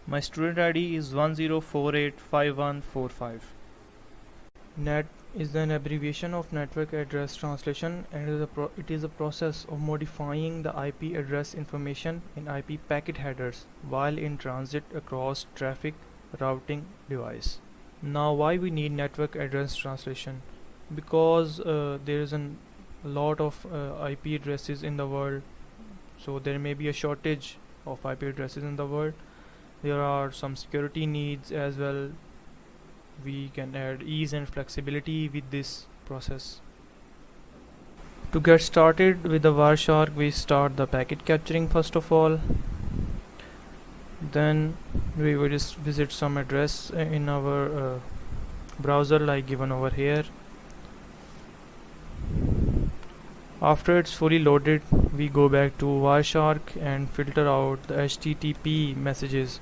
My student ID is 10485145. NAT is an abbreviation of Network Address Translation and it is a process of modifying the IP address information in IP packet headers while in transit across traffic routing device. Now, why we need network address translation? Because there is a lot of IP addresses in the world, so there may be a shortage of IP addresses in the world. There are some security needs as well. We can add ease and flexibility with this process. To get started with the Wireshark, we start the packet capturing first of all. Then we will just visit some address in our browser like given over here. After it's fully loaded, we go back to Wireshark and filter out the HTTP messages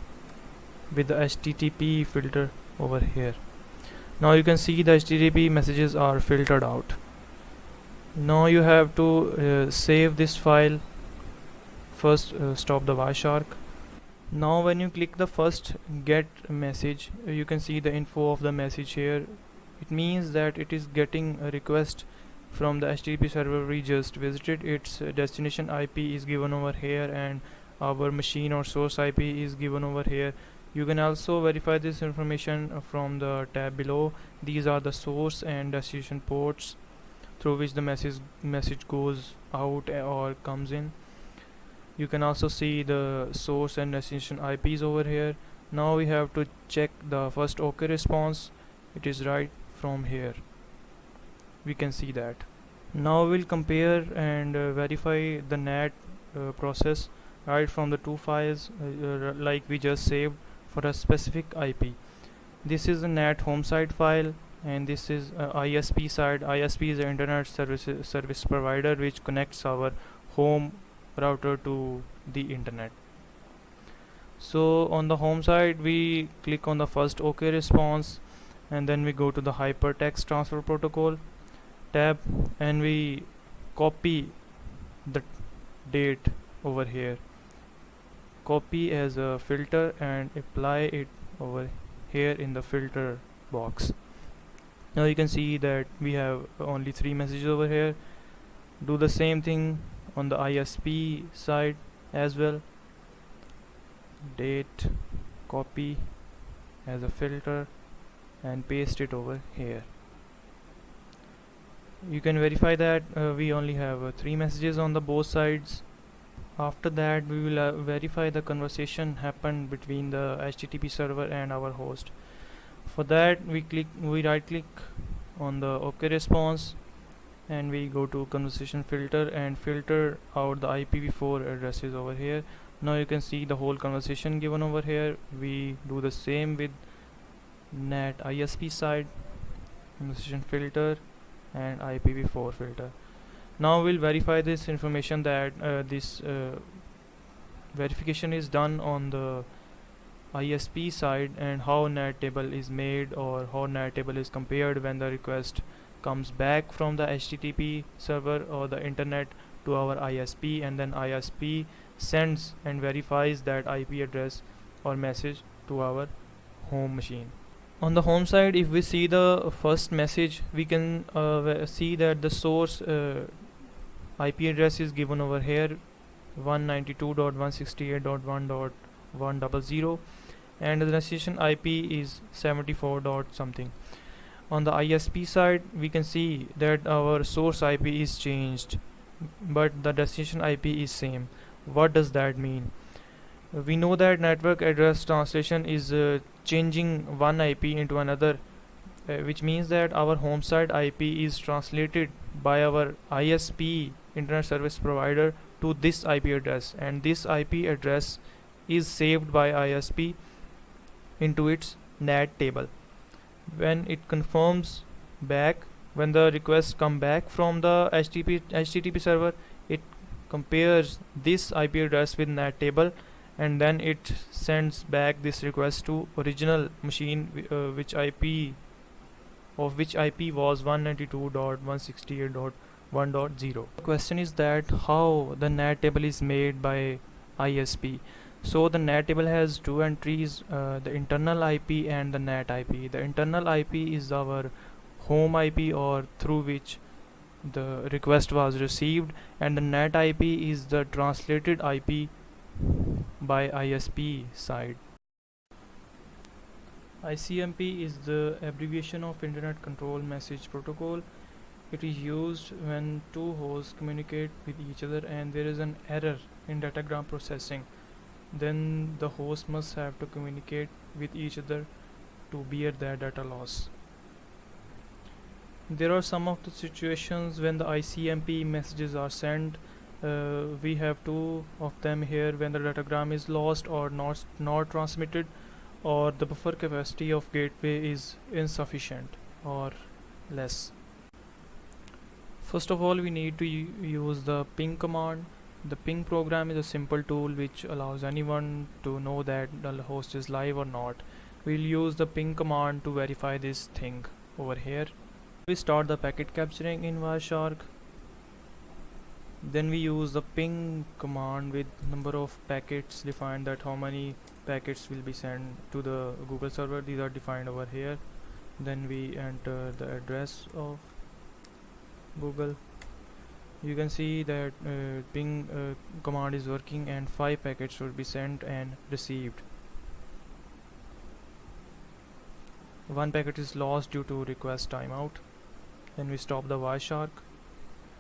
with the HTTP filter over here. Now you can see the HTTP messages are filtered out. Now you have to save this file. First stop the Wireshark. Now when you click the first get message, you can see the info of the message here. It means that it is getting a request from the HTTP server we just visited. Its destination IP is given over here and our machine or source IP is given over here. You can also verify this information from the tab below. These are the source and destination ports through which the message goes out or comes in. You can also see the source and destination IPs over here. Now we have to check the first OK response. It is right from here. We can see that. Now we'll compare and verify the NAT process right from the two files like we just saved for a specific IP. This is a NAT home site file and this is ISP side. ISP is an internet service provider which connects our home router to the internet. So on the home side we click on the first OK response and then we go to the hypertext transfer protocol tab and we copy the date over here, copy as a filter and apply it over here in the filter box. Now you can see that we have only 3 messages over here. Do the same thing on the ISP side as well. Date, copy as a filter and paste it over here. You can verify that we only have 3 messages on the both sides. After that we will verify the conversation happened between the HTTP server and our host. For that we right click on the OK response and we go to conversation filter and filter out the IPv4 addresses over here. Now you can see the whole conversation given over here. We do the same with NAT ISP side, conversation filter and IPv4 filter. Now we'll verify this information that this verification is done on the ISP side and how NAT table is made or how NAT table is compared when the request comes back from the HTTP server or the internet to our ISP, and then ISP sends and verifies that IP address or message to our home machine. On the home side, if we see the first message, we can see that the source IP address is given over here 192.168.1.100 and the destination IP is 74 dot something. On the ISP side, we can see that our source IP is changed but the destination IP is same. What does that mean? We know that network address translation is changing one IP into another, which means that our home site IP is translated by our ISP, internet service provider, to this IP address, and this IP address is saved by ISP into its NAT table. When it confirms back, when the requests come back from the HTTP server, it compares this IP address with NAT table and then it sends back this request to original machine which IP was 192.168.1.0. The question is that how the NAT table is made by ISP. So the NAT table has two entries, the internal IP and the NAT IP. The internal IP is our home IP or through which the request was received, and the NAT IP is the translated IP by ISP side. ICMP is the abbreviation of Internet Control Message Protocol. It is used when two hosts communicate with each other and there is an error in datagram processing. Then the host must have to communicate with each other to bear their data loss. There are some of the situations when the ICMP messages are sent. We have two of them here: when the datagram is lost or not transmitted, or the buffer capacity of gateway is insufficient or less. First of all, we need to use the ping command. The ping program is a simple tool which allows anyone to know that the host is live or not. We'll use the ping command to verify this thing over here. We start the packet capturing in Wireshark. Then we use the ping command with number of packets defined, that how many packets will be sent to the Google server. These are defined over here. Then we enter the address of Google. You can see that ping command is working and 5 packets will be sent and received. One packet is lost due to request timeout. Then we stop the Wireshark.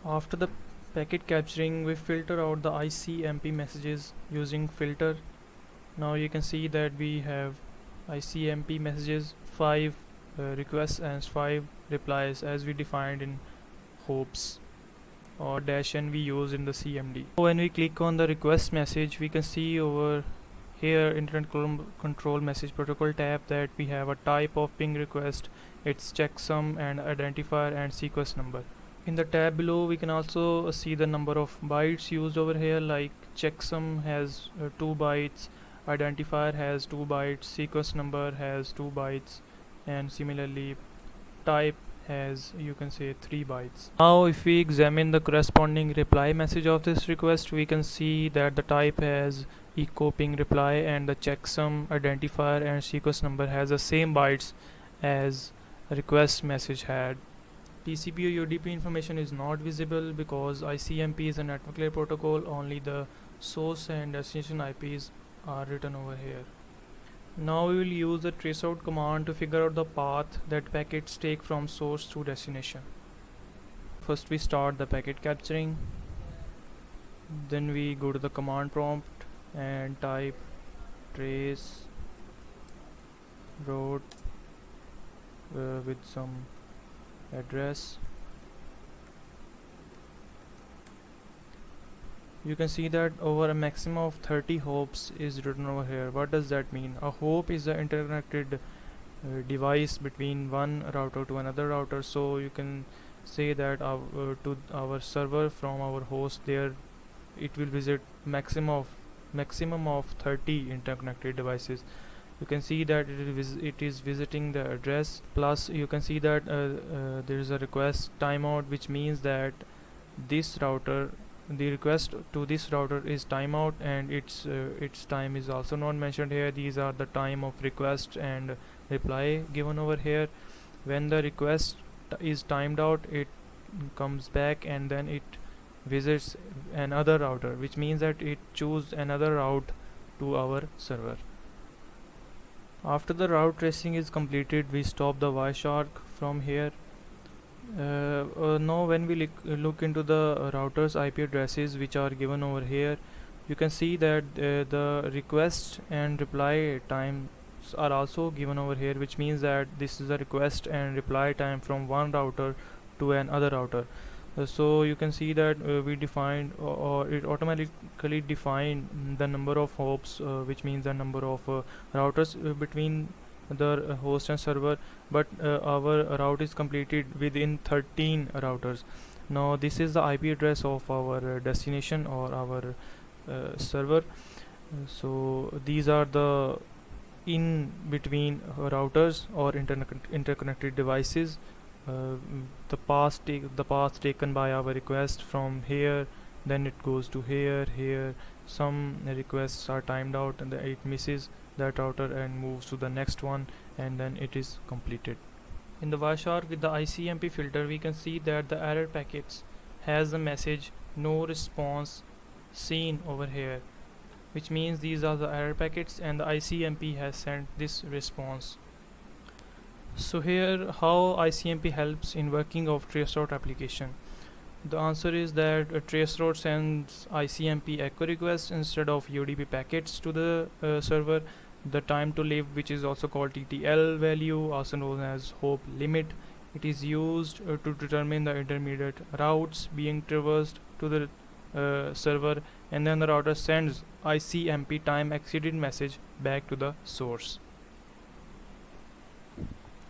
After the packet capturing, we filter out the ICMP messages using filter. Now you can see that we have ICMP messages, 5 requests and 5 replies as we defined in hopes or -n we use in the CMD. When we click on the request message, we can see over here Internet Control Message Protocol tab that we have a type of ping request, its checksum and identifier and sequence number. In the tab below we can also see the number of bytes used over here, like checksum has 2 bytes, identifier has 2 bytes, sequence number has 2 bytes, and similarly type has, you can say, 3 bytes. Now if we examine the corresponding reply message of this request, we can see that the type has echo ping reply and the checksum, identifier and sequence number has the same bytes as request message had. TCP or UDP information is not visible because ICMP is a network layer protocol. Only the source and destination IPs are written over here. Now we will use the traceout command to figure out the path that packets take from source to destination. First we start the packet capturing, then we go to the command prompt and type trace route with some address. You can see that over a maximum of 30 hops is written over here. What does that mean? A hop is an interconnected device between one router to another router, so you can say that to our server from our host there, it will visit maximum of 30 interconnected devices. You can see that it is visiting the address, plus you can see that there is a request timeout, which means that this router, the request to this router is timeout, and its time is also not mentioned here. These are the time of request and reply given over here. When the request is timed out, it comes back and then it visits another router, which means that it chooses another route to our server. After the route tracing is completed, we stop the Wireshark from here. Now when we look into the router's IP addresses which are given over here, you can see that the request and reply times are also given over here, which means that this is a request and reply time from one router to another router. So you can see that we defined, or it automatically defined the number of hops, which means the number of routers between the host and server, but our route is completed within 13 routers. Now this is the IP address of our destination or our server. So these are the in between routers or interconnected devices. The path taken by our request from here then it goes to here. Some requests are timed out and it misses that router and moves to the next one, and then it is completed. In the Wireshark with the ICMP filter, we can see that the error packets has the message no response seen over here, which means these are the error packets and the ICMP has sent this response. So here how ICMP helps in working of traceroute application. The answer is that a traceroute sends ICMP echo requests instead of UDP packets to the server. The time to live, which is also called TTL value, also known as hope limit, it is used to determine the intermediate routes being traversed to the server, and then the router sends ICMP time exceeded message back to the source.